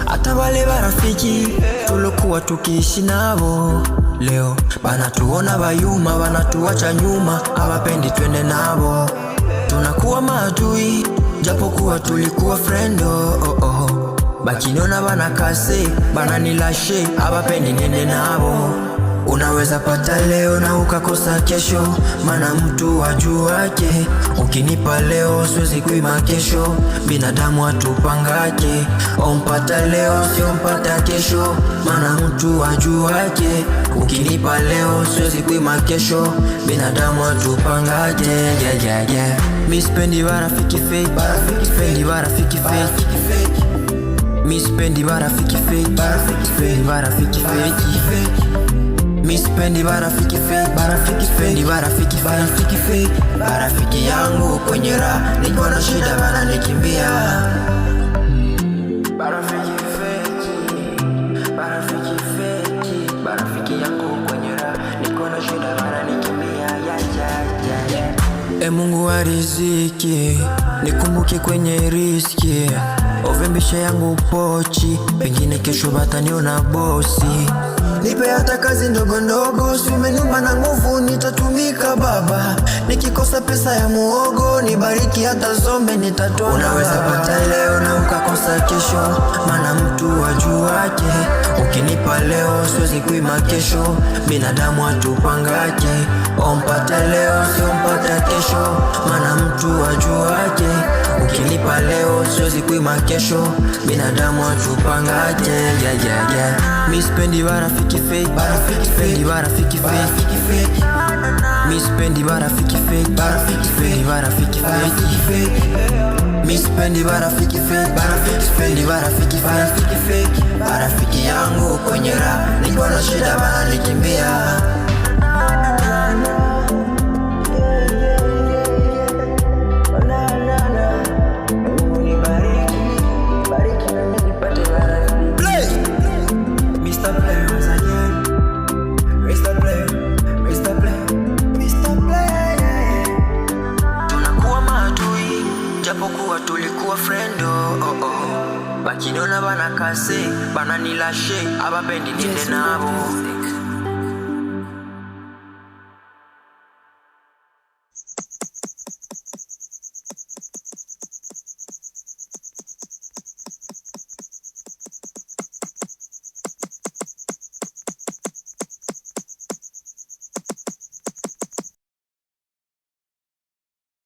Hata wale marafiki tulokuwa tukiishi nabo leo banatuona bayuma, banatuacha nyuma, hawapendi twende nabo. Tunakuwa maadui japokuwa tulikuwa friendo. Bakiniona banakase, bananilashe, hawapendi nende nabo. Unaweza pata leo na ukakosa kesho, mana mtu wajuake. Ukinipa leo siwezi kuima kesho, binadamu atupangake. Ompata leo sio mpata kesho, mana mtu wajuake. Ukinipa leo siwezi kuima kesho, binadamu atupangake. Mi sipendi marafiki fake, sipendi marafiki fake. Mi sipendi marafiki fake, sipendi marafiki fake. Mi sipendi marafiki fake, sipendi marafiki fake. Marafiki yangu kwenye raha, nikiwa na shida wananikimbia. Marafiki fake, marafiki fake. Marafiki yangu kwenye raha, nikiwa na shida wananikimbia. Mungu wa riziki, nikumbuke kwenye riski. Ovembisha yangu pochi, pengine kesho bataniona bosi. Nipe hata kazi ndogo ndogo, si umeniumba na nguvu nitatumika baba. Nikikosa pesa ya muogo, nibariki hata zombe nitatoa. Unaweza pata leo na ukakosa kesho, mana mtu wajuake. Ukinipa leo siwezi kuima kesho, binadamu atupangake. Ompata leo sio mpata kesho, mana mtu wajuake. Ukinipa leo siwezi kuima kesho, binadamu atupangake. Mi sipendi marafiki fake, sipendi marafiki fake. Mi sipendi marafiki fake, sipendi marafiki fake. Mi sipendi marafiki fake, sipendi marafiki fake. Marafiki yangu kwenye raha, nikiwa na shida wananikimbia. Japokuwa tulikuwa friendo, bakiniona banakase, bananilashe, hawapendi nende nabo.